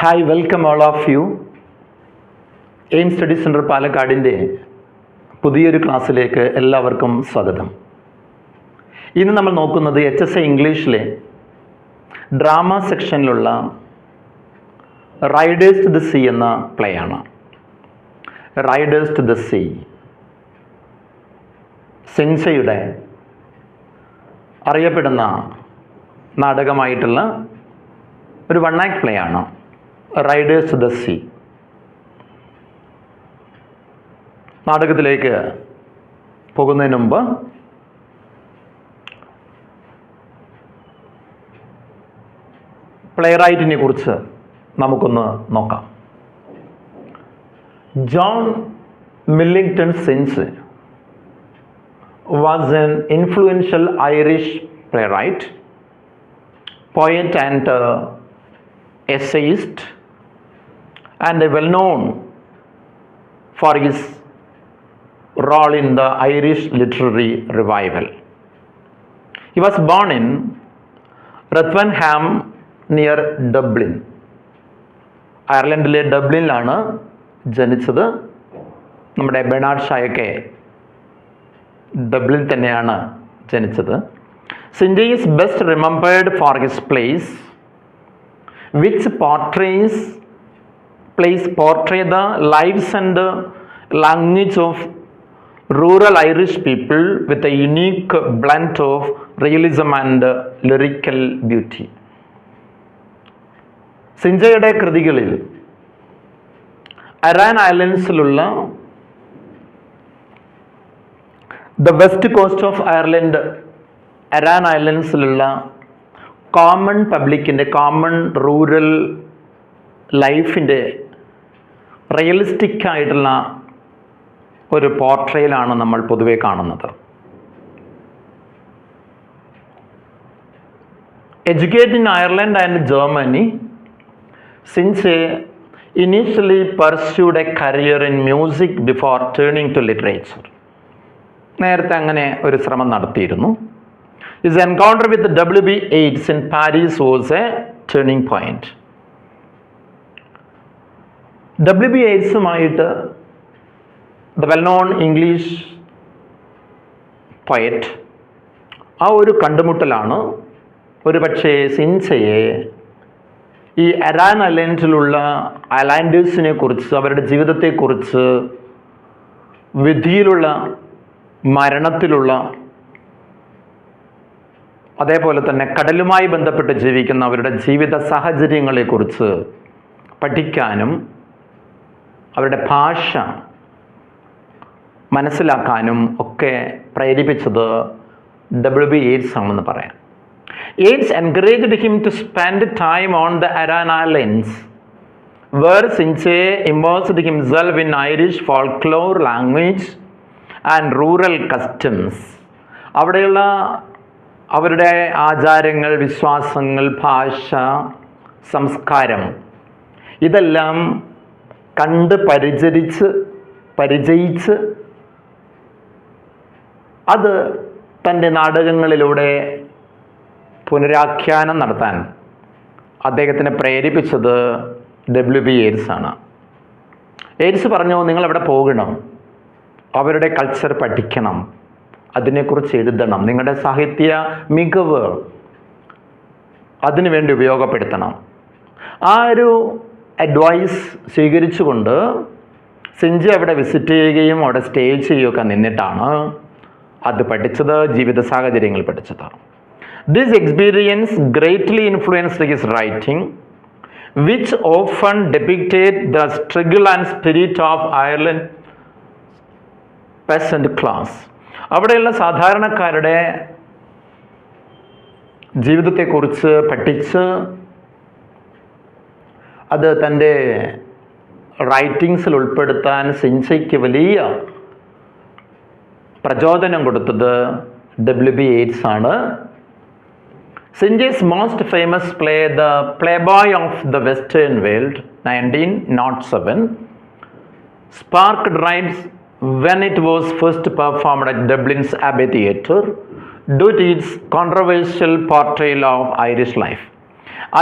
Hi, welcome all of you. Aim study centre പാലക്കാടിൻ്റെ പുതിയൊരു ക്ലാസ്സിലേക്ക് എല്ലാവർക്കും സ്വാഗതം. ഇന്ന് നമ്മൾ നോക്കുന്നത് HSA ഇംഗ്ലീഷിലെ ഡ്രാമ സെക്ഷനിലുള്ള റൈഡേഴ്സ് ടു ദ സീ എന്ന പ്ലേ ആണ്. റൈഡേഴ്സ് ടു ദ സീ സെൻസയുടെ അറിയപ്പെടുന്ന നാടകമായിട്ടുള്ള ഒരു വൺ ആക്ട് പ്ലേ ആണ് റൈഡേഴ്സ് ടു ദ സീ. നാടകത്തിലേക്ക് പോകുന്നതിന് മുമ്പ് പ്ലേ റൈറ്റിനെ കുറിച്ച് നമുക്കൊന്ന് നോക്കാം. John Millington Synge was an influential Irish playwright, poet and essayist, and well known for his role in the Irish literary revival. He was born in Rutherham near Dublin. അയർലൻഡിലെ ഡബ്ലിനിലാണ് ജനിച്ചത്. നമ്മുടെ ബെർണാഡ് ഷായൊക്കെ Dublin തന്നെയാണ് ജനിച്ചത്. Synge is best remembered for his plays which portray the lives and language of rural Irish people with a unique blend of realism and lyrical beauty. സിൻജയുടെ കൃതികളിൽ Aran ഐലൻഡ്സിലുള്ള the west coast of Ireland, Aran ഐലൻഡ്സിലുള്ള common പബ്ലിക്കിൻ്റെ, common rural ലൈഫിൻ്റെ realistic ആയിട്ടുള്ള ഒരു പോർട്രയിലാണ് നമ്മൾ പൊതുവെ കാണുന്നത്. Educated in Ireland and Germany, Synge initially pursued a career in music before turning to literature. നേരത്തെ അങ്ങനെ ഒരു ശ്രമം നടത്തിയിരുന്നു. His encounter with W.B. Yeats in Paris was a turning point. W.B. Yeatsമായിട്ട് the well-known English poet, ആ ഒരു കണ്ടുമുട്ടലാണ് ഒരു പക്ഷേ സിൻസയെ ഈ അരാൻ ഐലൻഡിലുള്ള ഐലാൻഡേഴ്സിനെ കുറിച്ച്, അവരുടെ ജീവിതത്തെക്കുറിച്ച്, വിധിയിലുള്ള മരണത്തിലുള്ള, അതേപോലെ തന്നെ കടലുമായി ബന്ധപ്പെട്ട് ജീവിക്കുന്ന അവരുടെ ജീവിത സാഹചര്യങ്ങളെക്കുറിച്ച് പഠിക്കാനും അവരുടെ ഭാഷ മനസ്സിലാക്കാനും ഒക്കെ പ്രേരിപ്പിച്ചത് W.B. Yeats ആണെന്ന് പറയാം. Yeats encouraged him to spend time on the Aran Islands, where Sinche immersed himself in Irish folklore, language and rural customs. അവിടെയുള്ള അവരുടെ ആചാരങ്ങൾ, വിശ്വാസങ്ങൾ, ഭാഷ, സംസ്കാരം ഇതെല്ലാം കണ്ട് പരിചയിച്ച് അത് തൻ്റെ നാടകങ്ങളിലൂടെ പുനരാഖ്യാനം നടത്താൻ അദ്ദേഹത്തിനെ പ്രേരിപ്പിച്ചത് W.B. Yeats ആണ്. Yeats പറഞ്ഞു, നിങ്ങളവിടെ പോകണം, അവരുടെ കൾച്ചർ പഠിക്കണം, അതിനെക്കുറിച്ച് എഴുതണം, നിങ്ങളുടെ സാഹിത്യ മികവ് അതിനുവേണ്ടി ഉപയോഗപ്പെടുത്തണം. ആ ഒരു അഡ്വൈസ് സ്വീകരിച്ചുകൊണ്ട് സിൻജെ അവിടെ വിസിറ്റ് ചെയ്യുകയും അവിടെ സ്റ്റേ ചെയ്യുകയൊക്കെ നിന്നിട്ടാണ് അത് പഠിച്ചത്, ജീവിത സാഹചര്യങ്ങൾ പഠിച്ചത്. This experience greatly influenced his writing, which often depicted the struggle and spirit of Ireland peasant class. അവിടെയുള്ള സാധാരണക്കാരുടെ ജീവിതത്തെക്കുറിച്ച് പഠിച്ച് അത് തൻ്റെ റൈറ്റിങ്സിൽ ഉൾപ്പെടുത്താൻ സിൻസയ്ക്ക് വലിയ പ്രചോദനം കൊടുത്തത് W.B. Yeats ആണ്. സിൻജെ's most famous play, The Playboy of the Western World, 1907, sparked riots when it was first performed at Dublin's Abbey Theatre due to its controversial portrayal of Irish life.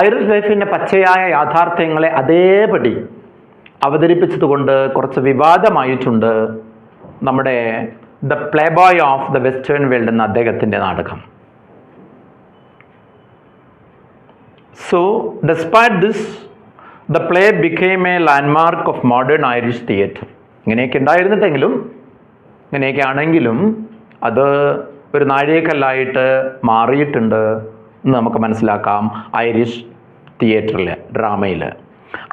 Irish ലൈഫിൻ്റെ പച്ചയായ യാഥാർത്ഥ്യങ്ങളെ അതേപടി അവതരിപ്പിച്ചതുകൊണ്ട് കുറച്ച് വിവാദമായിട്ടുണ്ട് നമ്മുടെ the play boy of the western world എന്ന അദ്ദേഹത്തിൻ്റെ നാടകം. So despite this the play became A landmark of modern Irish theatre. ഇങ്ങനെയൊക്കെ ഉണ്ടായിരുന്നിട്ടെങ്കിലും, ഇങ്ങനെയൊക്കെ ആണെങ്കിലും അത് ഒരു നാഴികക്കല്ലായിട്ട് മാറിയിട്ടുണ്ട് എന്ന് നമുക്ക് മനസ്സിലാക്കാം ഐറിഷ് തിയേറ്ററിൽ, ഡ്രാമയിൽ.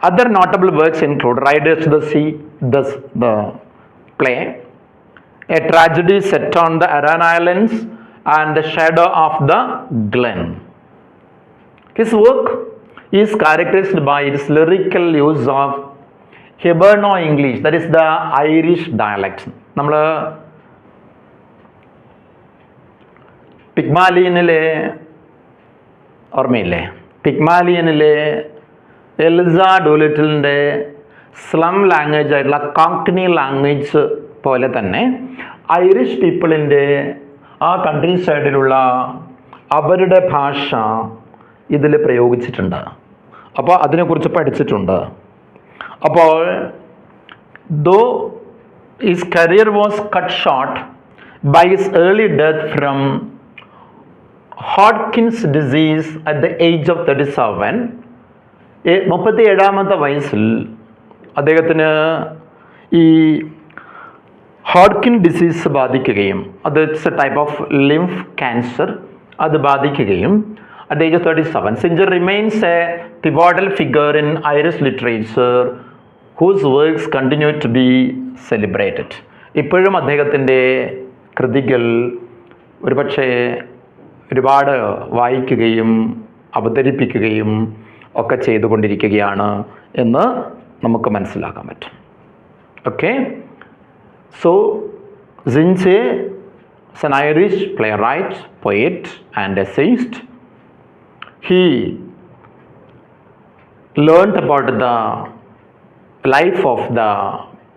Other notable works include Riders to the Sea, the play, a tragedy set on the Aran Islands, and The Shadow of the Glen. His work is characterized by its lyrical use of Hiberno English, that is the Irish dialect. നമ്മൾ പിഗ്മാലിയനിലെ ഓർമ്മയില്ലേ, പിഗ്മാലിയനിലെ Elisa ഡൂലിറ്റിലിൻ്റെ slum language ആയിട്ടുള്ള കോങ്ക്നി language പോലെ തന്നെ Irish പീപ്പിളിൻ്റെ ആ country സൈഡിലുള്ള അവരുടെ ഭാഷ ഇതിൽ പ്രയോഗിച്ചിട്ടുണ്ട്. അപ്പോൾ അതിനെക്കുറിച്ച് പഠിച്ചിട്ടുണ്ട്. അപ്പോൾ though his career was cut short by his early death from Hodgkin's disease at the age of 37. 37-ാമത്തെ വയസ്സിൽ അദ്ദേഹത്തിന് ഈ ഹോഡ്കിൻ ഡിസീസ് ബാധിക്കുകയും, അത് it's a type of lymph cancer, അത് ബാധിക്കുകയും at the age of 37. Synge remains a pivotal figure in Irish literature whose works continue to be celebrated. ഇപ്പോഴും അദ്ദേഹത്തിൻ്റെ കൃതികൾ ഒരുപക്ഷെ ഒരുപാട് വായിക്കുകയും അവതരിപ്പിക്കുകയും ഒക്കെ ചെയ്തുകൊണ്ടിരിക്കുകയാണ് എന്ന് നമുക്ക് മനസ്സിലാക്കാൻ പറ്റും. Okay, so Synge is an Irish playwright, poet and essayist. He learned about the life of the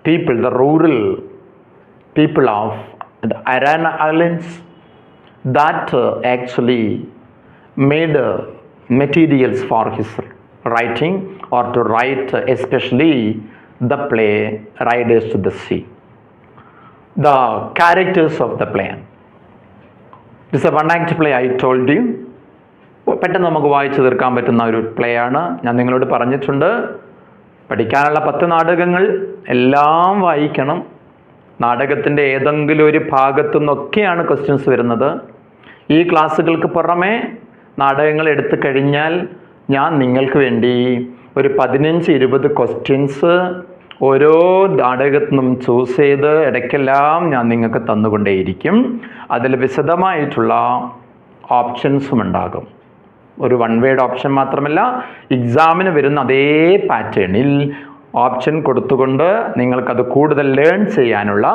people, the rural people of the Aran Islands, that actually made materials for his writing, or to write especially the play Riders to the Sea. The characters of the play. This is a one-act play, I told you. പെട്ടെന്ന് നമുക്ക് വായിച്ചു തീർക്കാൻ പറ്റുന്ന ഒരു play ആണ്. ഞാൻ നിങ്ങളോട് പറഞ്ഞിട്ടുണ്ട്, പഠിക്കാനുള്ള 10 നാടകങ്ങൾ എല്ലാം വായിക്കണം. നാടകത്തിൻ്റെ ഏതെങ്കിലും ഒരു ഭാഗത്തു നിന്നൊക്കെയാണ് ക്വസ്റ്റ്യൻസ് വരുന്നത്. ഈ ക്ലാസ്സുകൾക്ക് പുറമെ നാടകങ്ങൾ എടുത്തു കഴിഞ്ഞാൽ ഞാൻ നിങ്ങൾക്ക് വേണ്ടി ഒരു 15-20 ക്വസ്റ്റ്യൻസ് ഓരോ നാടകത്തിൽ നിന്നും ചൂസ് ചെയ്ത് ഇടയ്ക്കെല്ലാം ഞാൻ നിങ്ങൾക്ക് തന്നുകൊണ്ടേയിരിക്കും. അതിൽ വിശദമായിട്ടുള്ള ഓപ്ഷൻസും ഉണ്ടാകും. ഒരു 1 വേർഡ് ഓപ്ഷൻ മാത്രമല്ല, എക്സാമിന് വരുന്ന അതേ പാറ്റേണിൽ ഓപ്ഷൻ കൊടുത്തുകൊണ്ട് നിങ്ങൾക്കത് കൂടുതൽ ലേൺ ചെയ്യാനുള്ള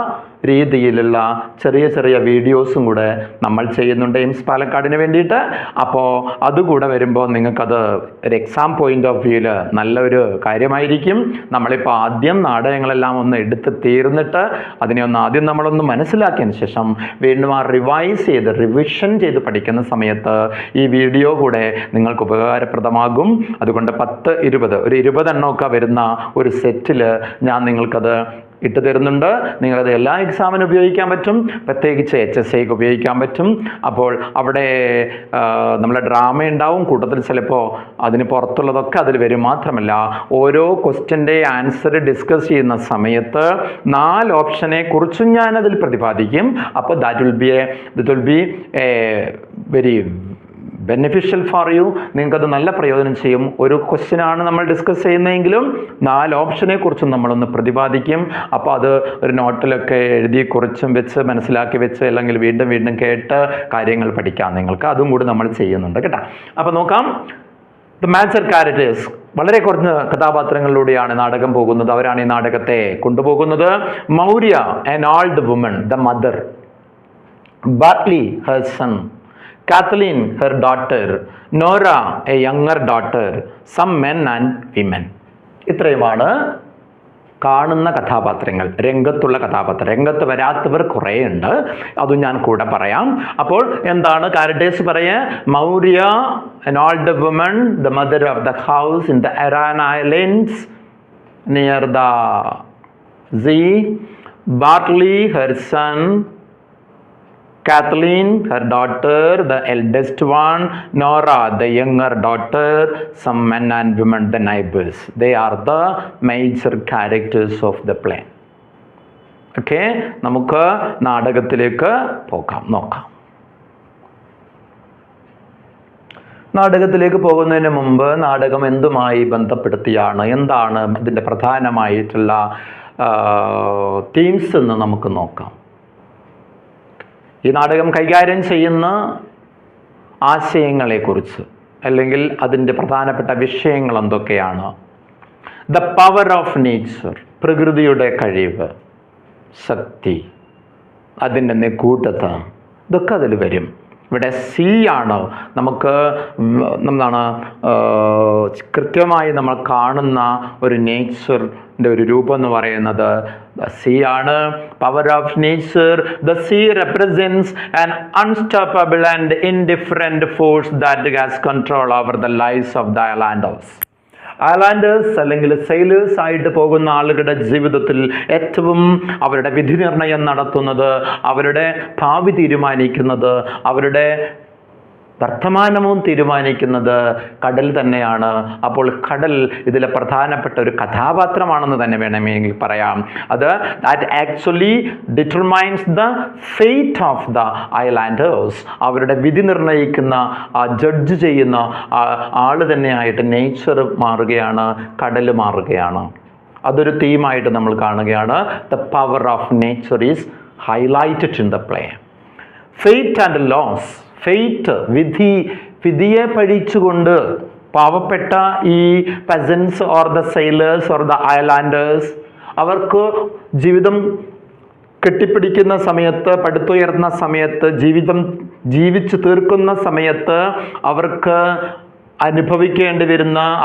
രീതിയിലുള്ള ചെറിയ ചെറിയ വീഡിയോസും കൂടെ നമ്മൾ ചെയ്യുന്നുണ്ട് എയിംസ് പാലക്കാടിന് വേണ്ടിയിട്ട്. അപ്പോൾ അതുകൂടെ വരുമ്പോൾ നിങ്ങൾക്കത് ഒരു എക്സാം പോയിൻ്റ് ഓഫ് വ്യൂവിൽ നല്ലൊരു കാര്യമായിരിക്കും. നമ്മളിപ്പോൾ ആദ്യം നാടകങ്ങളെല്ലാം ഒന്ന് എടുത്ത് തീർന്നിട്ട് അതിനെ ഒന്ന് ആദ്യം നമ്മളൊന്ന് മനസ്സിലാക്കിയതിന് ശേഷം വീണ്ടും ആ റിവിഷൻ ചെയ്ത് പഠിക്കുന്ന സമയത്ത് ഈ വീഡിയോ കൂടെ നിങ്ങൾക്ക് ഉപകാരപ്രദമാകും. അതുകൊണ്ട് 10-20 ഒരു 20 എണ്ണമൊക്കെ വരുന്ന ഒരു സെറ്റിൽ ഞാൻ നിങ്ങൾക്കത് ഇട്ട് തരുന്നുണ്ട്. നിങ്ങളത് എല്ലാ എക്സാമിനും ഉപയോഗിക്കാൻ പറ്റും, പ്രത്യേകിച്ച് HSIക്ക് ഉപയോഗിക്കാൻ പറ്റും. അപ്പോൾ അവിടെ നമ്മളെ ഡ്രാമ ഉണ്ടാവും, കൂട്ടത്തിൽ ചിലപ്പോൾ അതിന് പുറത്തുള്ളതൊക്കെ അതിൽ വരും. മാത്രമല്ല ഓരോ ക്വസ്റ്റ്യൻ്റെ ആൻസർ ഡിസ്കസ് ചെയ്യുന്ന സമയത്ത് 4 ഓപ്ഷനെ കുറിച്ചും ഞാനതിൽ പ്രതിപാദിക്കും. അപ്പോൾ that will be A very beneficial for you. നിങ്ങൾക്കത് നല്ല പ്രയോജനം ചെയ്യും. ഒരു ക്വസ്റ്റ്യനാണ് നമ്മൾ ഡിസ്കസ് ചെയ്യുന്നതെങ്കിലും 4 ഓപ്ഷനെ കുറിച്ചും നമ്മളൊന്ന് പ്രതിപാദിക്കും. അപ്പോൾ അത് ഒരു നോട്ടിലൊക്കെ എഴുതി കുറിച്ചും വെച്ച് മനസ്സിലാക്കി വെച്ച് അല്ലെങ്കിൽ വീണ്ടും വീണ്ടും കേട്ട് കാര്യങ്ങൾ പഠിക്കാം നിങ്ങൾക്ക്. അതും കൂടി നമ്മൾ ചെയ്യുന്നുണ്ട് കേട്ടോ. അപ്പോൾ നോക്കാം. ദ മേജർ ക്യാരക്ടേഴ്സ്, വളരെ കുറഞ്ഞ കഥാപാത്രങ്ങളിലൂടെയാണ് നാടകം പോകുന്നത്. അവരാണ് ഈ നാടകത്തെ കൊണ്ടുപോകുന്നത്. Maurya, an old woman, the mother. Bartley, her son. Kathleen, her daughter. Nora, a younger daughter. Some men and women. ഇത്രയുമാണ് കാണുന്ന കഥാപാത്രങ്ങൾ, രംഗത്തുള്ള കഥാപാത്രം, രംഗത്ത് വരാത്തവർ കുറേ ഉണ്ട്, അതും ഞാൻ കൂടെ പറയാം. അപ്പോൾ എന്താണ് ക്യാരക്ടേഴ്സ് പറയാ? Maurya, an old woman, the mother of the house in the Aran Islands near the sea, Bartley, her son, Kathleen, her daughter, the eldest one, Nora, the younger daughter, some men and women, the neighbors. They are the major characters of the play. Okay, നമുക്ക് നാടകത്തിലേക്ക് നോക്കാം. നാടകത്തിലേക്ക് പോകുന്നതിന് മുമ്പ് നാടകം എന്തുമായി ബന്ധപ്പെടുത്തിയാണ്, എന്താണ് ഇതിൻ്റെ പ്രധാനമായിട്ടുള്ള themes എന്ന് നമുക്ക് നോക്കാം. ഈ നാടകം കൈകാര്യം ചെയ്യുന്ന ആശയങ്ങളെക്കുറിച്ച്, അല്ലെങ്കിൽ അതിൻ്റെ പ്രധാനപ്പെട്ട വിഷയങ്ങൾ എന്തൊക്കെയാണ്? ദ പവർ ഓഫ് നേച്ചർ, പ്രകൃതിയുടെ കഴിവ്, ശക്തി, അതിൻ്റെ നിഗൂഢത, ഇതൊക്കെ അതിൽ വരും. ഇവിടെ സീ ആണ് നമുക്ക് എന്താണ് കൃത്യമായി നമ്മൾ കാണുന്ന ഒരു നേച്ചറിൻ്റെ ഒരു രൂപം എന്ന് പറയുന്നത് സീ ആണ്. Power of nature. The sea represents an unstoppable and indifferent force that has control over the lifes of the islanders. Islanders അല്ലെങ്കിൽ സെയിലേഴ്സ് ആയിട്ട് പോകുന്ന ആളുകളുടെ ജീവിതത്തിൽ ഏറ്റവും അവരുടെ വിധി നിർണയം നടത്തുന്നത്, അവരുടെ ഭാവി തീരുമാനിക്കുന്നത്, അവരുടെ വർത്തമാനവും തീരുമാനിക്കുന്നത് കടൽ തന്നെയാണ്. അപ്പോൾ കടൽ ഇതിലെ പ്രധാനപ്പെട്ട ഒരു കഥാപാത്രമാണെന്ന് തന്നെ വേണമെങ്കിൽ പറയാം. അത് that actually determines the fate of the islanders. അവരുടെ വിധി നിർണ്ണയിക്കുന്ന, ജഡ്ജ് ചെയ്യുന്ന ആൾ തന്നെയായിട്ട് നേച്ചർ മാറുകയാണ്, കടൽ മാറുകയാണ്. അതൊരു തീമായിട്ട് നമ്മൾ കാണുകയാണ്. The power of nature is highlighted in the play. Fate and loss. Fate, വിധിയെ പഴിച്ചുകൊണ്ട് പാവപ്പെട്ട ഈ peasants or the sailors or the islanders അവർക്ക് ജീവിതം കെട്ടിപ്പിടിക്കുന്ന സമയത്ത്, പടുത്തുയർന്ന സമയത്ത്, ജീവിച്ചു തീർക്കുന്ന സമയത്ത് അവർക്ക്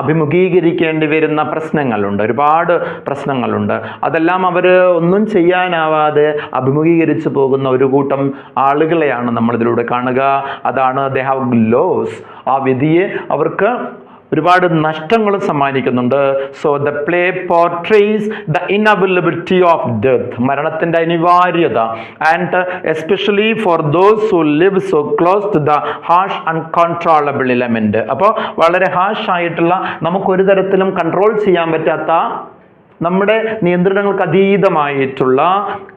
അഭിമുഖീകരിക്കേണ്ടി വരുന്ന പ്രശ്നങ്ങളുണ്ട്, ഒരുപാട് പ്രശ്നങ്ങളുണ്ട്. അതെല്ലാം അവർ ഒന്നും ചെയ്യാനാവാതെ അഭിമുഖീകരിച്ച് പോകുന്ന ഒരു കൂട്ടം ആളുകളെയാണ് നമ്മളിതിലൂടെ കാണുക. അതാണ് ദേ ഹാവ് ലോസ്. ആ വിധിയെ അവർക്ക് ഒരുപാട് നഷ്ടങ്ങൾ സമ്മാനിക്കുന്നുണ്ട്. So the play portrays the inevitability of death, മരണത്തിൻ്റെ അനിവാര്യത. And especially for those who live so close to the harsh uncontrollable element. അപ്പോൾ വളരെ ഹാഷ് ആയിട്ടുള്ള, നമുക്കൊരു തരത്തിലും കൺട്രോൾ ചെയ്യാൻ പറ്റാത്ത, നമ്മുടെ നിയന്ത്രണങ്ങൾക്ക് അതീതമായിട്ടുള്ള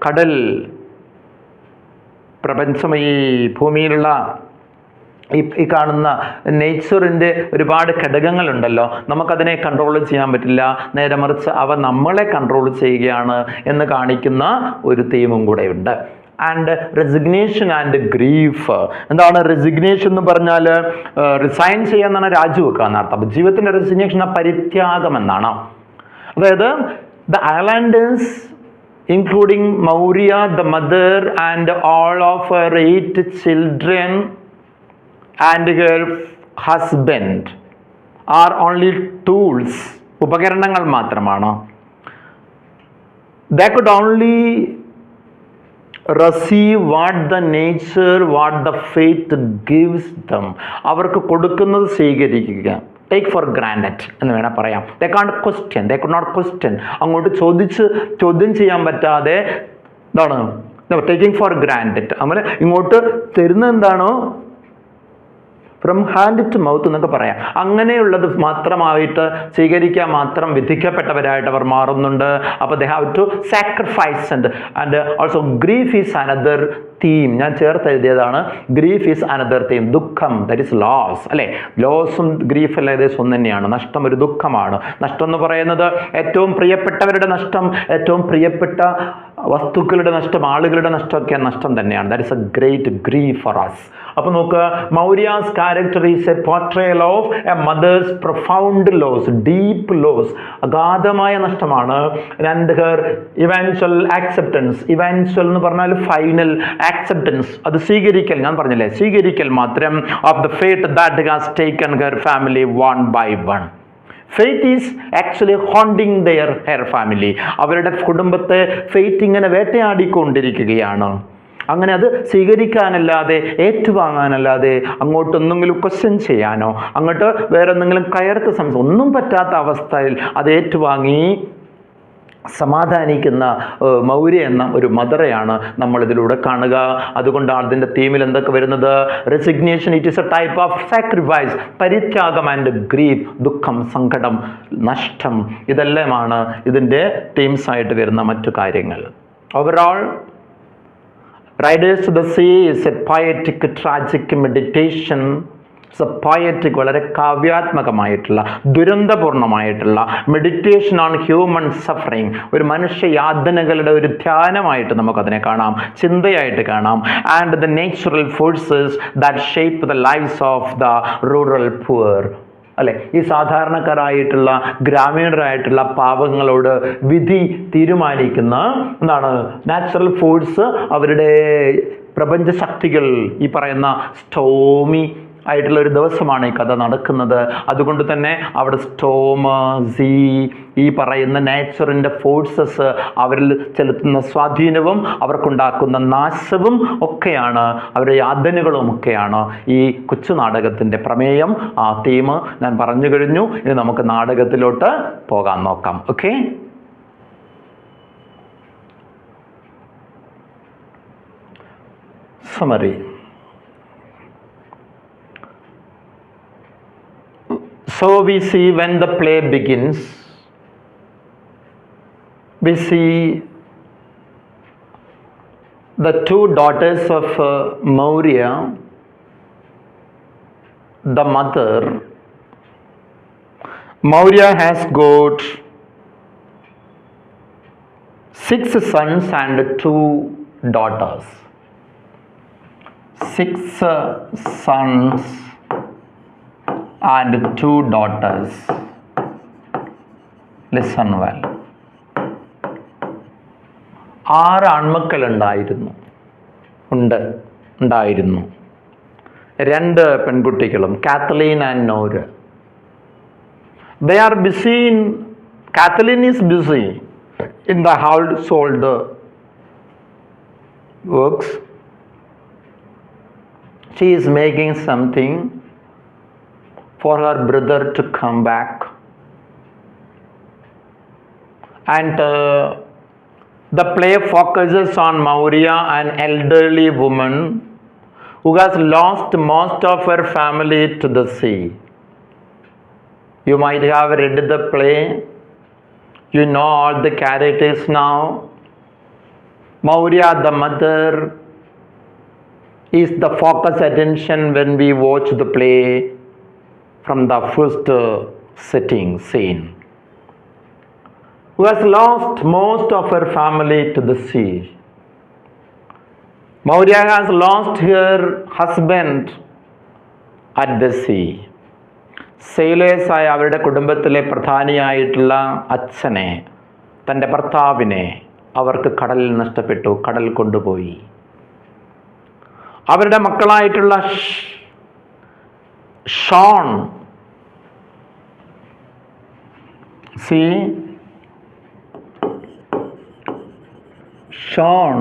കടൽ, പ്രപഞ്ചം, ഈ ഭൂമിയിലുള്ള ഈ കാണുന്ന നേച്ചറിൻ്റെ ഒരുപാട് ഘടകങ്ങളുണ്ടല്ലോ, നമുക്കതിനെ കൺട്രോൾ ചെയ്യാൻ പറ്റില്ല. നേരെ മറിച്ച് അവ നമ്മളെ കൺട്രോൾ ചെയ്യുകയാണ് എന്ന് കാണിക്കുന്ന ഒരു തീമും കൂടെ ഉണ്ട്. And resignation and grief. എന്താണ് റെസിഗ്നേഷൻ എന്ന് പറഞ്ഞാൽ? റിസൈൻ ചെയ്യാന്നാണ്, രാജിവെക്കുക എന്നർത്ഥം. അപ്പോൾ ജീവിതത്തിൻ്റെ റെസിഗ്നേഷൻ പരിത്യാഗം എന്നാണ്. അതായത് the ഐലാൻഡേഴ്സ് including Maurya, the mother, and all of her 8 children and her husband are only tools. ഉപകരണങ്ങൾ മാത്രമാണ്. They could only receive what the nature, what the fate gives them. അവർക്ക് കൊടുക്കുന്നത് സ്വീകരിക്കുക, ടേക്ക് ഫോർ ഗ്രാൻഡഡ് എന്ന് വേണം പറയാം. They can't question, they could not question. അങ്ങോട്ട് ചോദ്യം ചെയ്യാൻ പറ്റാതെ എന്താണ് ടേക്കിംഗ് ഫോർ ഗ്രാൻഡഡ്. നമ്മൾ ഇങ്ങോട്ട് തരുന്നത് എന്താണോ, ഫ്രം ഹാൻഡ് ടു മൗത്ത് എന്നൊക്കെ പറയാം. അങ്ങനെയുള്ളത് മാത്രമായിട്ട് സ്വീകരിക്കാൻ മാത്രം വിധിക്കപ്പെട്ടവരായിട്ട് അവർ മാറുന്നുണ്ട്. അപ്പോൾ they have to sacrifice. And also grief is another theme. ഞാൻ ചേർത്ത് എഴുതിയതാണ്. Grief is another theme. ദുഃഖം, ദറ്റ് ഇസ് ലോസ്. അല്ലേ, ലോസും ഗ്രീഫ് എല്ലാം ഏകദേശം ഒന്ന് തന്നെയാണ്. നഷ്ടം ഒരു ദുഃഖമാണ്. നഷ്ടം എന്ന് പറയുന്നത് ഏറ്റവും പ്രിയപ്പെട്ടവരുടെ നഷ്ടം, ഏറ്റവും പ്രിയപ്പെട്ട വസ്തുക്കളുടെ നഷ്ടം, ആളുകളുടെ നഷ്ടമൊക്കെ നഷ്ടം തന്നെയാണ്. That is a great grief for us. അപ്പോൾ നോക്കുക, Maurya's character is a portrayal of a mother's profound loss, deep loss, അഗാധമായ നഷ്ടമാണ്. And her eventual acceptance. Eventual എന്ന് പറഞ്ഞാൽ ഫൈനൽ, ആക്സെപ്റ്റൻസ് അത് സ്വീകരിക്കൽ. ഞാൻ പറഞ്ഞില്ലേ, സ്വീകരിക്കൽ മാത്രം of the fate that has taken her family one by one. Fate is actually haunting her family. അവരുടെ കുടുംബത്തെ ഫെയ്റ്റ് ഇങ്ങനെ വേട്ടയാടിക്കൊണ്ടിരിക്കുകയാണ്. അങ്ങനെ അത് സ്വീകരിക്കാനല്ലാതെ, ഏറ്റുവാങ്ങാനല്ലാതെ, അങ്ങോട്ടൊന്നെങ്കിലും ക്വസ്റ്റ്യൻ ചെയ്യാനോ അങ്ങോട്ട് വേറെ എന്തെങ്കിലും കയർത്ത് ഒന്നും പറ്റാത്ത അവസ്ഥയിൽ അത് ഏറ്റുവാങ്ങി സമാധാനിക്കുന്ന മൗര്യ എന്ന ഒരു മദറെയാണ് നമ്മളിതിലൂടെ കാണുക. അതുകൊണ്ടാണ് അതിൻ്റെ തീമിൽ എന്തൊക്കെ വരുന്നത്? Resignation, it is a type of sacrifice, പരിത്യാഗം ആൻഡ് ഗ്രീഫ്, ദുഃഖം, സങ്കടം, നഷ്ടം, ഇതെല്ലാമാണ് ഇതിൻ്റെ തീംസായിട്ട് വരുന്ന മറ്റു കാര്യങ്ങൾ. Overall riders to the sea is a poetic tragic meditation. Poetic, വളരെ കാവ്യാത്മകമായിട്ടുള്ള, ദുരന്തപൂർണമായിട്ടുള്ള മെഡിറ്റേഷൻ ഓൺ ഹ്യൂമൻ സഫറിങ്, ഒരു മനുഷ്യ യാതനകളുടെ ഒരു ധ്യാനമായിട്ട് നമുക്കതിനെ കാണാം, ചിന്തയായിട്ട് കാണാം. And the natural forces that shape the lives of the rural poor. അല്ലെ, ഈ സാധാരണക്കാരായിട്ടുള്ള ഗ്രാമീണരായിട്ടുള്ള പാവങ്ങളോട് വിധി തീരുമാനിക്കുന്ന എന്താണ് നാച്ചുറൽ ഫോഴ്സ്, അവരുടെ പ്രപഞ്ച ശക്തികൾ. ഈ പറയുന്ന സ്റ്റോമി ആയിട്ടുള്ള ഒരു ദിവസമാണ് ഈ കഥ നടക്കുന്നത്. അതുകൊണ്ട് തന്നെ അവിടെ സ്റ്റോമ്, സീ, ഈ പറയുന്ന നേച്ചറിൻ്റെ ഫോഴ്സസ് അവരിൽ ചെലുത്തുന്ന സ്വാധീനവും അവർക്കുണ്ടാക്കുന്ന നാശവും ഒക്കെയാണ്, അവരുടെ യാതനകളും ഒക്കെയാണ് ഈ കൊച്ചു നാടകത്തിൻ്റെ പ്രമേയം. ആ തീം ഞാൻ പറഞ്ഞു കഴിഞ്ഞു. ഇനി നമുക്ക് നാടകത്തിലോട്ട് പോകാൻ നോക്കാം. Okay, summary. So we see when the play begins, we see the two daughters of Maurya, the mother. Maurya has got 6 sons and 2 daughters. 6 sons and 2 daughters. Listen well. 6 ആൺമക്കൾ ഉണ്ടായിരുന്നു. 2 പെൺകുട്ടികളും, കാത്തലീൻ and നോര്. They are busy Kathleen is busy in the household works. She is making something for her brother to come back, and the play focuses on Maurya, an elderly woman who has lost most of her family to the sea. You might have read the play, you know all the characters now. Maurya, the mother, is the focus attention when we watch the play from the first setting scene, who has lost most of her family to the sea. Maurya has lost her husband at the sea. സെയിലേഴ്സായ അവരുടെ കുടുംബത്തിലെ പ്രധാനിയായിട്ടുള്ള അച്ഛനെ, തൻ്റെ ഭർത്താവിനെ അവർക്ക് കടലിൽ നഷ്ടപ്പെട്ടു, കടൽ കൊണ്ടുപോയി. അവരുടെ മക്കളായിട്ടുള്ള Shawn, Shawn,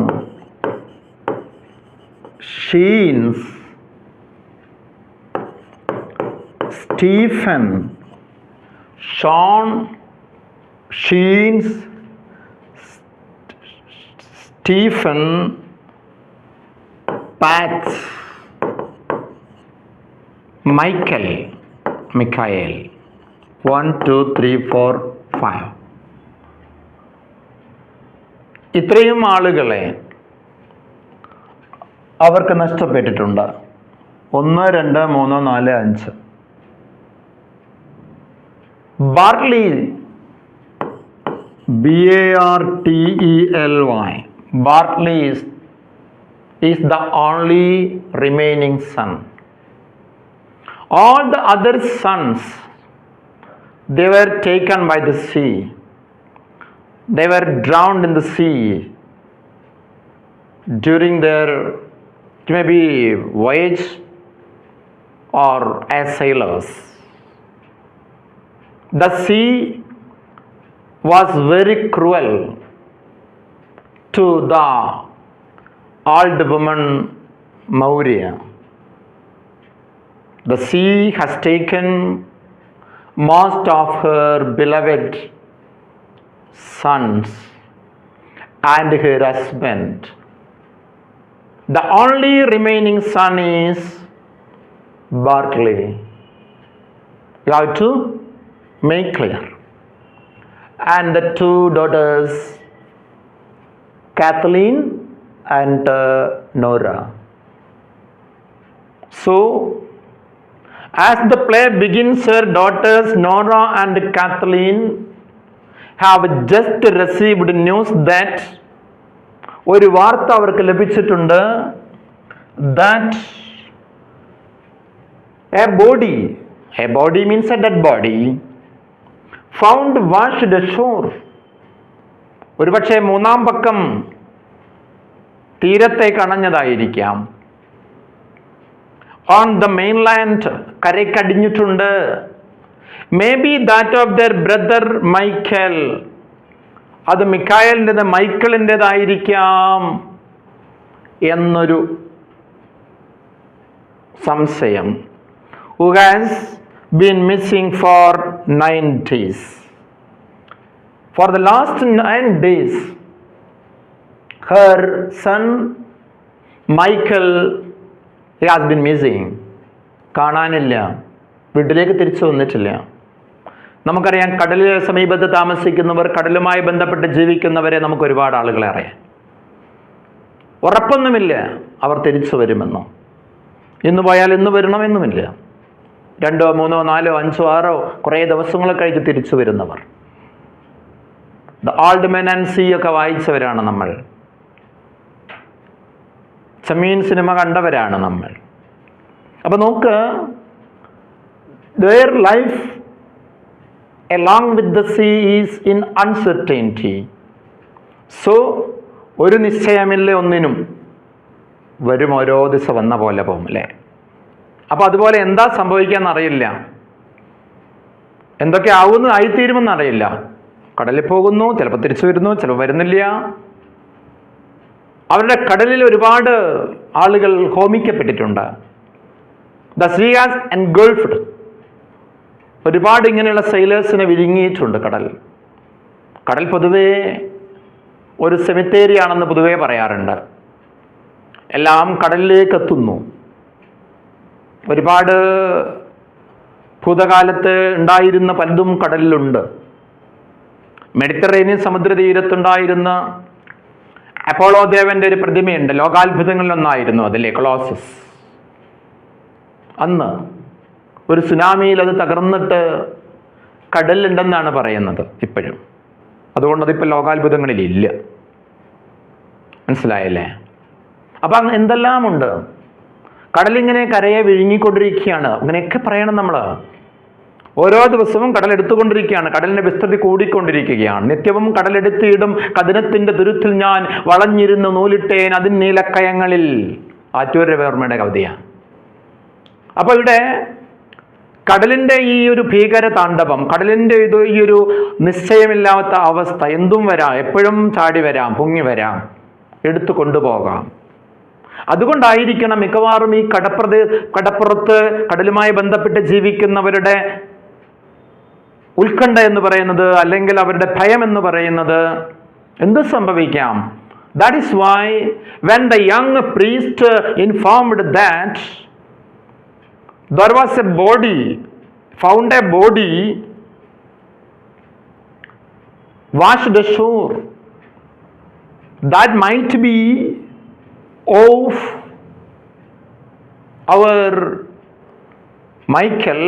Sheens, Stephen, Shawn, Sheens, Stephen, Patch, Michael. 1 2 3 4 5. ഇത്രയും ആളുകളെ അവർക്ക് നഷ്ടപ്പെട്ടിട്ടുണ്ട്. 1 2 3 4 5. ബാർട്ട്ലി, Bartley, Bartley is the only remaining son. All the other sons, they were taken by the sea. They were drowned in the sea during their maybe voyage or as sailors. The sea was very cruel to the old woman Maurya. The sea has taken most of her beloved sons and her husband. The only remaining son is Barclay. You have to make clear. And the two daughters, Kathleen and Nora. So, as the play begins, her daughters Nora and Kathleen have just received news that ഒരു വാർത്ത അവർക്ക് ലഭിച്ചിട്ടുണ്ട്, that a body means a dead body, found washed ashore. ഒരുപക്ഷെ മൂന്നാം പക്കം തീരത്തേക്ക് അണഞ്ഞതായിരിക്കാം. On the mainland, കരയ്ക്കടിഞ്ഞിട്ടുണ്ട്. Maybe that of their brother Michael. അത് മിക്കായലിൻ്റെത് മൈക്കിളിൻ്റെതായിരിക്കാം എന്നൊരു സംശയം. Who has been missing for 9 days. For the last 9 days, her son Michael has been missing. കാണാനില്ല, വീട്ടിലേക്ക് തിരിച്ചു വന്നിട്ടില്ല. നമുക്കറിയാം, കടലിന് സമീപത്ത് താമസിക്കുന്നവർ, കടലുമായി ബന്ധപ്പെട്ട് ജീവിക്കുന്നവരെ നമുക്ക് ഒരുപാട് ആളുകളെ അറിയാം. ഉറപ്പൊന്നുമില്ല അവർ തിരിച്ചു വരുമെന്നോ. ഇന്ന് പോയാൽ ഇന്ന് വരണമെന്നുമില്ല. 2, 3, 4, 5, 6 കുറേ ദിവസങ്ങൾ കഴിഞ്ഞ് തിരിച്ചു വരുന്നവർ. The Old Men and Sea ഒക്കെ വായിച്ചവരാണ് നമ്മൾ. ചെമ്മീൻ സിനിമ കണ്ടവരാണ് നമ്മൾ. അപ്പൊ നോക്ക്, their life along with the sea is in uncertainty. So ഒരു നിശ്ചയമില്ല ഒന്നിനും. വരും, ഓരോ ദിവസം വന്ന പോലെ പോകും അല്ലേ. അപ്പോൾ അതുപോലെ എന്താ സംഭവിക്കാന്ന് അറിയില്ല, എന്തൊക്കെ ആയിത്തീരുമെന്ന് അറിയില്ല. കടലിൽ പോകുന്നു, ചിലപ്പോൾ തിരിച്ചു വരുന്നു, ചിലപ്പോൾ വരുന്നില്ല. അവരുടെ കടലിൽ ഒരുപാട് ആളുകൾ ഹോമിക്കപ്പെട്ടിട്ടുണ്ട്. The sea has engulfed. ഒരുപാട് ഇങ്ങനെയുള്ള സെയിലേഴ്സിനെ വിഴുങ്ങിയിട്ടുണ്ട് കടൽ. കടൽ പൊതുവേ ഒരു സെമിത്തേരിയാണെന്ന് പൊതുവേ പറയാറുണ്ട്. എല്ലാം കടലിലേക്ക് എത്തുന്നു. ഒരുപാട് ഭൂതകാലത്ത് ഉണ്ടായിരുന്ന പലതും കടലിലുണ്ട്. മെഡിറ്ററേനിയൻ സമുദ്രതീരത്തുണ്ടായിരുന്ന അപ്പോളോ ദേവന്റെ ഒരു പ്രതിമയുണ്ട്, ലോകാത്ഭുതങ്ങളിലൊന്നായിരുന്നു അതിലെ കൊളോസസ്. അന്ന് ഒരു സുനാമിയിൽ അത് തകർന്നിട്ട് കടലിലുണ്ടെന്നാണ് പറയുന്നത് ഇപ്പോഴും. അതുകൊണ്ടതിപ്പോൾ ലോകാത്ഭുതങ്ങളിലില്ല. മനസ്സിലായല്ലേ? അപ്പം എന്തെല്ലാം ഉണ്ട്. കടലിങ്ങനെ കരയെ വിഴുങ്ങിക്കൊണ്ടിരിക്കുകയാണ്. അങ്ങനെയൊക്കെ പറയണം നമ്മൾ. ഓരോ ദിവസവും കടൽ എടുത്തുകൊണ്ടിരിക്കുകയാണ്. കടലിന്റെ വിസ്തൃതി കൂടിക്കൊണ്ടിരിക്കുകയാണ്. നിത്യവും കടലെടുത്തിയിടും കഥനത്തിന്റെ തുരുത്തിൽ ഞാൻ വളഞ്ഞിരുന്ന് നൂലിട്ടേൻ അതിൻ നീലക്കയങ്ങളിൽ. ആറ്റൂർ രവിവർമ്മയുടെ കവിതയാണ്. അപ്പൊ ഇവിടെ കടലിന്റെ ഈ ഒരു ഭീകര താണ്ഡവം, കടലിന്റെ ഈ ഒരു നിശ്ചയമില്ലാത്ത അവസ്ഥ, എന്തും വരാം, എപ്പോഴും ചാടി വരാം, പൊങ്ങി വരാം, എടുത്തു കൊണ്ടുപോകാം. അതുകൊണ്ടായിരിക്കണം മിക്കവാറും ഈ കടപ്പുറത്ത് കടലുമായി ബന്ധപ്പെട്ട് ജീവിക്കുന്നവരുടെ ഉത്കണ്ഠ എന്ന് പറയുന്നത്, അല്ലെങ്കിൽ അവരുടെ ഭയം എന്ന് പറയുന്നത്. എന്ത് സംഭവിക്കാം? That is why when the young priest informed that there was a body, found a body washed ashore, that might be of our Michael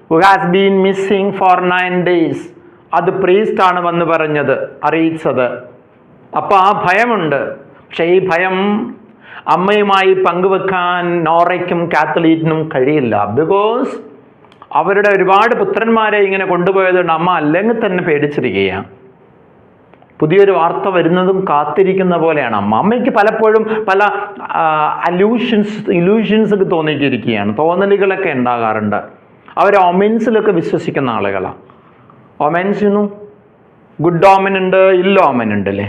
who has been missing for 9 days. അത് പ്രീസ്റ്റ് ആണ് വന്ന് പറഞ്ഞത്, അറിയിച്ചത്. അപ്പോൾ ആ ഭയമുണ്ട്. പക്ഷെ ഈ ഭയം അമ്മയുമായി പങ്കുവെക്കാൻ നോറയ്ക്കും കാത്തലീനും കഴിയില്ല. ബിക്കോസ് അവരുടെ ഒരുപാട് പുത്രന്മാരെ ഇങ്ങനെ കൊണ്ടുപോയതുകൊണ്ട് അമ്മ അല്ലെങ്കിൽ തന്നെ പേടിച്ചിരിക്കുകയാണ്. പുതിയൊരു വാർത്ത വരുന്നതും കാത്തിരിക്കുന്ന പോലെയാണ് അമ്മ. അമ്മയ്ക്ക് പലപ്പോഴും പല ഇലൂഷൻസ് ഒക്കെ തോന്നിയിരിക്കുകയാണ്, തോന്നലുകളൊക്കെ ഉണ്ടാകാറുണ്ട്. അവർ ഒമിൻസിലൊക്കെ വിശ്വസിക്കുന്ന ആളുകളാണ്. ഒമൻസ് ചെയ്യുന്നു. ഗുഡ് ഓമൻ ഉണ്ട്, ഇല്ല ഓമൻ ഉണ്ട് അല്ലേ?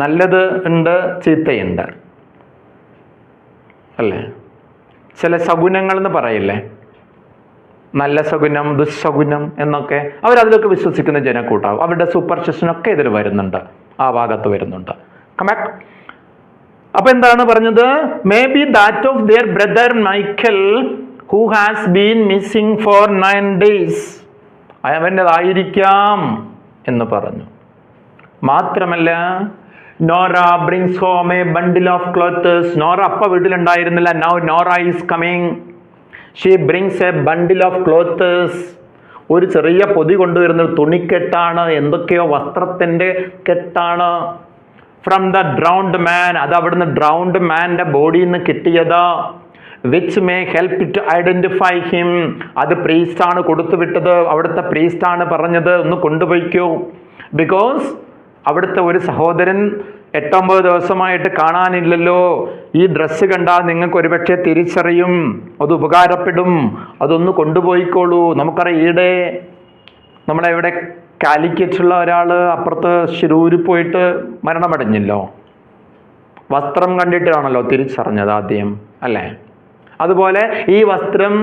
നല്ലത് ഉണ്ട്, ചീത്തയുണ്ട് അല്ലേ? ചില ശകുനങ്ങൾ എന്ന് പറയില്ലേ, നല്ല ശകുനം, ദുശകുനം എന്നൊക്കെ. അവരതിലൊക്കെ വിശ്വസിക്കുന്ന ജനക്കൂട്ടാവും. അവരുടെ സൂപ്പർസ്റ്റിഷനൊക്കെ ഇതിൽ വരുന്നുണ്ട്, ആ ഭാഗത്ത് വരുന്നുണ്ട്. കമാക്ക്. അപ്പൊ എന്താണ് പറഞ്ഞത്? May be that of their brother Michael who has been missing for 9 days. അവൻ്റെതായിരിക്കാം എന്ന് പറഞ്ഞു. മാത്രമല്ല, Nora brings home a bundle of clothes. Nora അപ്പ വീട്ടിലുണ്ടായിരുന്നില്ല. Now Nora is coming. She brings a bundle of clothes. ഒരു ചെറിയ പൊതി കൊണ്ടുവരുന്ന തുണിക്കെട്ടാണ്, എന്തൊക്കെയോ വസ്ത്രത്തിൻ്റെ കെട്ടാണ്. ഫ്രം ദ ഡ്രൗണ്ട് മാൻ, അത് അവിടുന്ന് ഡ്രൗണ്ട് മാൻ്റെ ബോഡിയിൽ നിന്ന് കിട്ടിയത്. Which may help to identify him. അത് പ്രീസ്റ്റാണ് കൊടുത്തുവിട്ടത്. അവിടുത്തെ പ്രീസ്റ്റാണ് പറഞ്ഞത് ഒന്ന് കൊണ്ടുപോയിക്കോ. ബിക്കോസ് അവിടുത്തെ ഒരു സഹോദരൻ 8-9 ദിവസമായിട്ട് കാണാനില്ലല്ലോ. ഈ ഡ്രസ്സ് കണ്ടാൽ നിങ്ങൾക്ക് ഒരുപക്ഷെ തിരിച്ചറിയും, അത് ഉപകാരപ്പെടും, അതൊന്ന് കൊണ്ടുപോയിക്കോളൂ. നമുക്കറിയാം, ഈയിടെ നമ്മളെവിടെ കാലിക്കറ്റുള്ള ഒരാൾ അപ്പുറത്ത് ശിരൂരിൽ പോയിട്ട് മരണമടഞ്ഞല്ലോ. വസ്ത്രം കണ്ടിട്ടാണല്ലോ തിരിച്ചറിഞ്ഞത് ആദ്യം അല്ലേ? അതുപോലെ ഈ വസ്ത്രം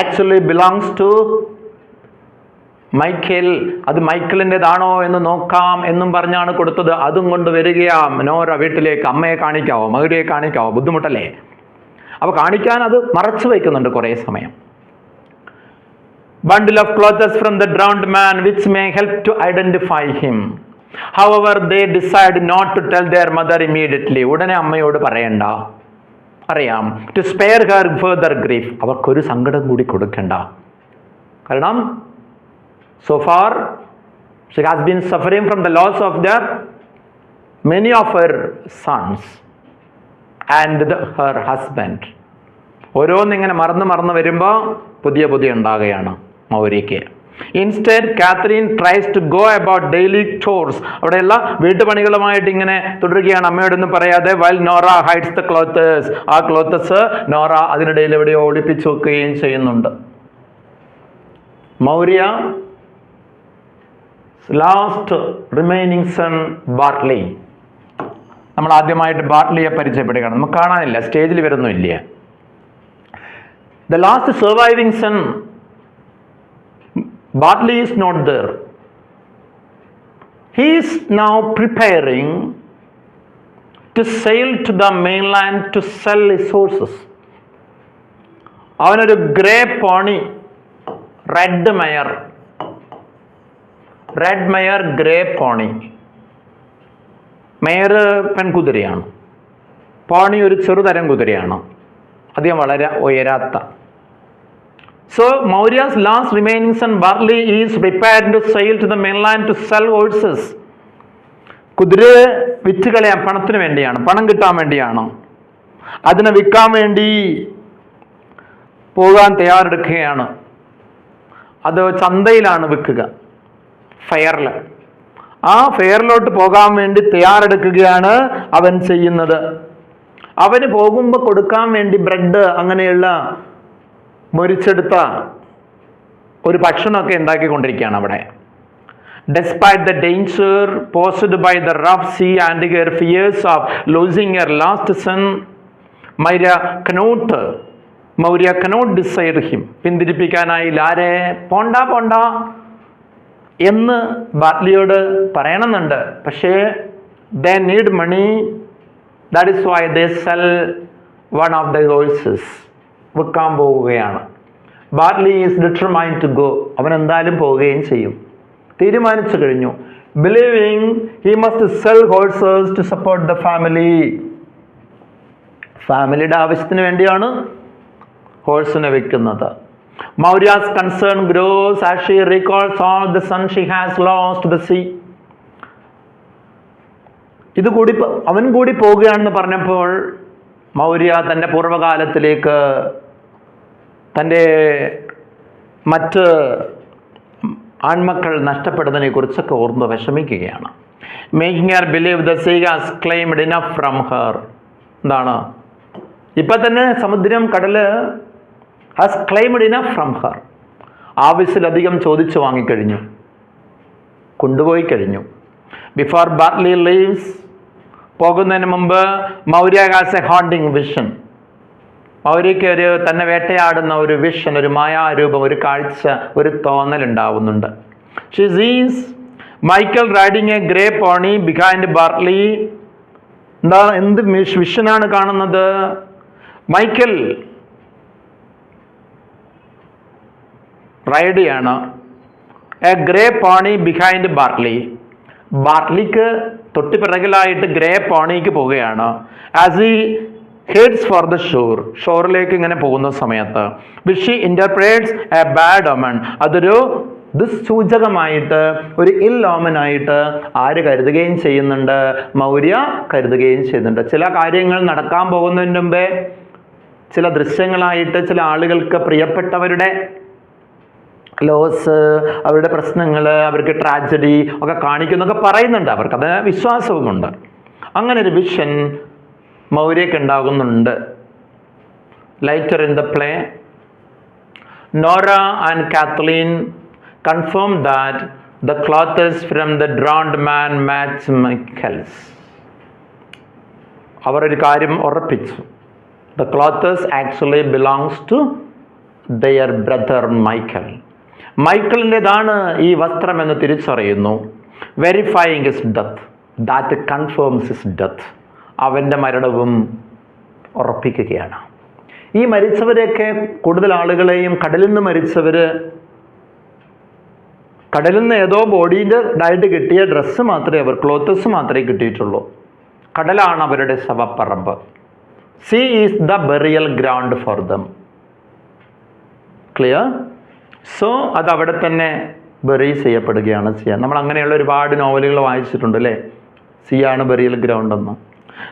ആക്ച്വലി ബിലോങ്സ് ടു മൈക്കൽ. അത് മൈക്കിളിൻ്റെതാണോ എന്ന് നോക്കാം എന്നും പറഞ്ഞാണ് കൊടുത്തത്. അതും കൊണ്ട് വരികയാം നോറ വീട്ടിലേക്ക്. അമ്മയെ കാണിക്കാവോ, മകരെ കാണിക്കാവോ? ബുദ്ധിമുട്ടല്ലേ? അപ്പോൾ കാണിക്കാൻ അത് മറച്ചു വയ്ക്കുന്നുണ്ട് കുറേ സമയം. Bundle of clothes from the drowned man which may help to identify him. However, they decide not to tell their mother immediately. ഉടനെ അമ്മയോട് പറയണ്ട, അറിയാം. To spare her further grief. അവർക്കൊരു സങ്കടം കൂടി കൊടുക്കണ്ട. കാരണം so far she has been suffering from the loss of many of her sons and her husband. ഓരോന്നിങ്ങനെ മറന്ന് വരുമ്പോൾ പുതിയ ഉണ്ടാകുകയാണ് മൗര്യയ്ക്ക്. Instead Cathleen tries to go about daily chores. അവിടെയുള്ള വീട്ടുപണികളുമായിട്ട് ഇങ്ങനെ തുടരുകയാണ്, അമ്മയോടൊന്നും പറയാതെ. While Nora hides the clothes. ആ ക്ലോത്തസ് നോറ അതിനിടയിൽ എവിടെയോ ഒളിപ്പിച്ചു വെക്കുകയും ചെയ്യുന്നുണ്ട്. Maurya last remaining son Bartley. നമ്മൾ ആദ്യമായിട്ട് ബാർട്ട്ലിയെ പരിചയപ്പെടുകയാണ്. നമുക്ക് കാണാനില്ല, സ്റ്റേജിൽ വരുന്നില്ല. The last surviving son, Bartley, is not there. He is now preparing to sail to the mainland to sell his horses. അവനൊരു grey pony, red mare grey pony. Mare പെൺകുതിരയാണ്, pony ഒരു ചെറുതരം കുതിരയാണ്, അധികം വളരെ ഉയരാത്ത. So Maurya's last remaining son Bartley is prepared to sail to the mainland to sell horses. കുതിരയെ വിറ്റ് കളയാൻ, പണത്തിന് വേണ്ടിയാണ്, പണം കിട്ടാൻ വേണ്ടിയാണ്. അതിനെ വിൽക്കാൻ വേണ്ടി പോകാൻ തയ്യാറെടുക്കുകയാണ്. അത് ചന്തയിലാണ് വിൽക്കുക, ഫെയറിൽ. ആ ഫെയറിലോട്ട് പോകാൻ വേണ്ടി തയ്യാറെടുക്കുകയാണ് അവൻ ചെയ്യുന്നത്. അവന് പോകുമ്പോൾ കൊടുക്കാൻ വേണ്ടി ബ്രെഡ്, അങ്ങനെയുള്ള മൊരിച്ചെടുത്ത ഒരു ഭക്ഷണമൊക്കെ ഉണ്ടാക്കിക്കൊണ്ടിരിക്കുകയാണ് അവിടെ. Despite the danger posed by the rough sea and her fears of losing her last son, Maurya cannot decide him. പിന്തിരിപ്പിക്കാനായില്ല. ആരെ? പോണ്ട എന്ന് ബാർട്ട്ലിയോട് പറയണമെന്നുണ്ട്. പക്ഷേ they need money. That is why they sell one of the horses. വിൽക്കാൻ പോവുകയാണ്. Bartley is determined to go. അവൻ എന്തായാലും പോവുകയും ചെയ്യും, തീരുമാനിച്ചു കഴിഞ്ഞു. Believing he must sell horses to support the family. ഫാമിലിയുടെ ആവശ്യത്തിന് വേണ്ടിയാണ് ഹോഴ്സിനെ വിൽക്കുന്നത്. Maurya's concern grows as she recalls all the son she has lost the sea. അവൻ കൂടി പോവുകയാണെന്ന് പറഞ്ഞപ്പോൾ മൗര്യ തൻ്റെ പൂർവ്വകാലത്തിലേക്ക്, തൻ്റെ മറ്റ് ആൺമക്കൾ നഷ്ടപ്പെടുന്നതിനെ കുറിച്ചൊക്കെ ഓർന്ന് വിഷമിക്കുകയാണ്. Making her believe the sea has claimed enough from her. എന്താണ്? ഇപ്പം തന്നെ സമുദ്രം, കടല് has claimed enough from her. ആവശ്യത്തിലധികം ചോദിച്ചു വാങ്ങിക്കഴിഞ്ഞു, കൊണ്ടുപോയി കഴിഞ്ഞു. ബിഫോർ ബാർട്ട്ലി ലീവ്സ്, പോകുന്നതിന് മുമ്പ് Maurya has a haunting vision. മൗര്യയ്ക്ക് ഒരു തന്നെ വേട്ടയാടുന്ന ഒരു വിഷൻ, ഒരു മായാരൂപം, ഒരു കാഴ്ച, ഒരു തോന്നൽ ഉണ്ടാവുന്നുണ്ട്. She sees Michael riding a grey pony behind Bartley. എന്ത് വിഷനാണ് കാണുന്നത്? മൈക്കൽ റൈഡ് ചെയ്യാണ് a grey pony behind Bartley. ബാർട്ട്ലിക്ക് തൊട്ട് പിറകിലായിട്ട് ഗ്രേ പോണിക്ക് പോവുകയാണ്. As he heads for the shore, ഷോറിലേക്ക് ഇങ്ങനെ പോകുന്ന സമയത്ത് which she interprets a bad omen, അതൊരു ദുസ്സൂചകമായിട്ട്, ഒരു ഇൽ ഓമനായിട്ട് ആര് കരുതുകയും ചെയ്യുന്നുണ്ട്? മൗര്യ കരുതുകയും ചെയ്യുന്നുണ്ട്. ചില കാര്യങ്ങൾ നടക്കാൻ പോകുന്നതിന് മുമ്പേ ചില ദൃശ്യങ്ങളായിട്ട് ചില ആളുകൾക്ക് പ്രിയപ്പെട്ടവരുടെ ലോസ്, അവരുടെ പ്രശ്നങ്ങൾ, അവർക്ക് ട്രാജഡി ഒക്കെ കാണിക്കുന്നൊക്കെ പറയുന്നുണ്ട്. അവർക്കത് വിശ്വാസവുമുണ്ട്. അങ്ങനെ ഒരു വിഷൻ മൗര്യക്ക് ഉണ്ടാകുന്നുണ്ട്. Lighter in the play, Nora and Kathleen confirmed that the clothes from the drowned man match Michael's. അവർ ഒരു കാര്യം ഉറപ്പിച്ചു. The clothes actually belongs to their brother Michael. മൈക്കിളിൻ്റെതാണ് ഈ വസ്ത്രം എന്ന് തിരിച്ചറിയുന്നു. Verifying his death, that confirms his death. അവൻ്റെ മരണവും ഉറപ്പിക്കുകയാണ്. ഈ മരിച്ചവരെയൊക്കെ കൂടുതൽ ആളുകളെയും കടലിൽ നിന്ന് മരിച്ചവർ, കടലിൽ നിന്ന് ഏതോ ബോഡീൻ്റെ ആയിട്ട് കിട്ടിയ ഡ്രസ്സ് മാത്രമേ ക്ലോത്തസ് മാത്രമേ കിട്ടിയിട്ടുള്ളൂ. കടലാണ് അവരുടെ ശവപ്പറമ്പ്. Sea is the burial ground for them. Clear? So അത് അവിടെ തന്നെ ബെറി ചെയ്യപ്പെടുകയാണ് ചെയ്യുക. നമ്മൾ അങ്ങനെയുള്ള ഒരുപാട് നോവലുകൾ വായിച്ചിട്ടുണ്ട് അല്ലേ? സീ ആണ് ബെറിയൽ ഗ്രൗണ്ട് എന്ന്.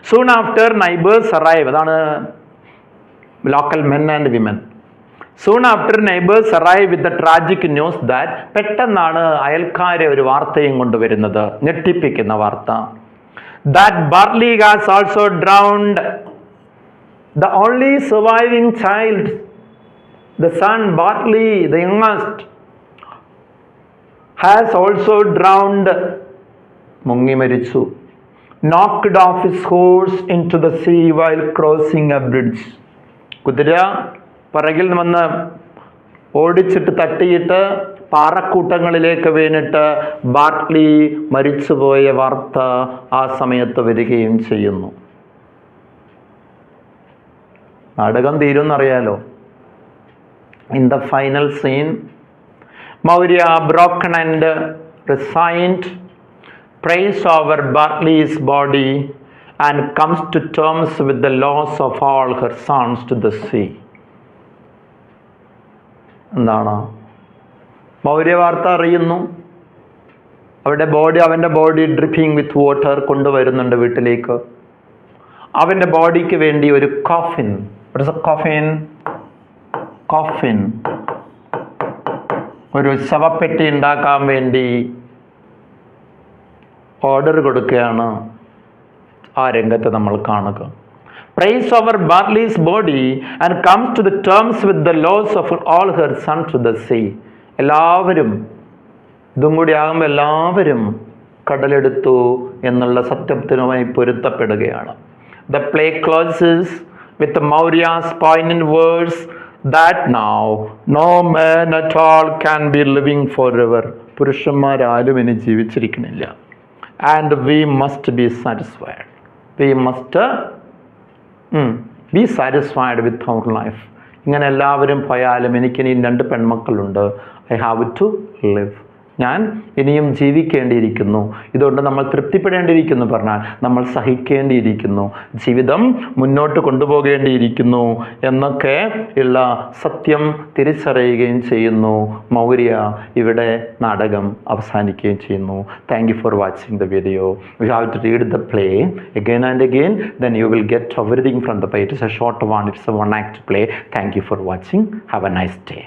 സൂൺ ആഫ്റ്റർ നൈബേഴ്സ് അറൈവ്, അതാണ് local men and women. Soon after neighbours arrive with the tragic news that, പെട്ടെന്നാണ് അയൽക്കാരെ ഒരു വാർത്തയും കൊണ്ടുവരുന്നത്, ഞെട്ടിപ്പിക്കുന്ന വാർത്ത. That Bartley has also drowned the only surviving child, the son Bartley the youngest has also drowned, മുങ്ങി മരിച്ചു. knocked off his horse into the sea while crossing a bridge. കുതിര പിറകിൽ വന്ന് ഓടിച്ചിട്ട് തട്ടിയിട്ട് പാറക്കൂട്ടങ്ങളിലേക്ക് വീണിട്ട് ബാർട്ട്ലി മരിച്ചുപോയ വാർത്ത ആ സമയത്ത് വരികയും ചെയ്യുന്നു. നാടകം തീരുമെന്നറിയാലോ. In the final scene, Maurya broken and resigned prays over Bartley's body and comes to terms with the loss of all her sons to the sea. എന്താണ്? മൗര്യ വാർത്ത അറിയുന്നു. അവൻ്റെ ബോഡി ഡ്രിപ്പിംഗ് വിത്ത് വാട്ടർ കൊണ്ടുവരുന്നുണ്ട് വീട്ടിലേക്ക്. അവൻ്റെ ബോഡിക്ക് വേണ്ടി ഒരു കോഫിൻ, ഒരു ശവപ്പെട്ടി ഉണ്ടാക്കാൻ വേണ്ടി ഓർഡർ കൊടുക്കുകയാണ്. ആ രംഗത്ത് നമ്മൾ കാണുക. Prays over Bartley's body and comes to the terms with the loss of all her sons to the sea. എല്ലാവരും ഇതും കൂടി ആകുമ്പോൾ എല്ലാവരും കടലെടുത്തു എന്നുള്ള സത്യത്തിനുമായി പൊരുത്തപ്പെടുകയാണ്. The play closes with Maurya's poignant words that now no man at all can be living forever. പുരുഷന്മാരാരും ഇനി ജീവിച്ചിരിക്കുന്നില്ല. And we must be satisfied. We must be satisfied with our life. ഇങ്ങനെ എല്ലാവരും പോയാലും എനിക്കിനി 2 പെൺമക്കളുണ്ട്. I have to live. ഞാൻ ഇനിയും ജീവിക്കേണ്ടിയിരിക്കുന്നു. ഇതുകൊണ്ട് നമ്മൾ തൃപ്തിപ്പെടേണ്ടിയിരിക്കുന്നു പറഞ്ഞാൽ നമ്മൾ സഹിക്കേണ്ടിയിരിക്കുന്നു, ജീവിതം മുന്നോട്ട് കൊണ്ടുപോകേണ്ടിയിരിക്കുന്നു എന്നൊക്കെ ഉള്ള സത്യം തിരിച്ചറിയുകയും ചെയ്യുന്നു. മൗര്യ ഇവിടെ നാടകം അവസാനിക്കുകയും ചെയ്യുന്നു. Thank you for watching the video. You have to read the play again and again, then you will get everything from the play. It is a short one, it's a one act play. Thank you for watching. Have a nice day.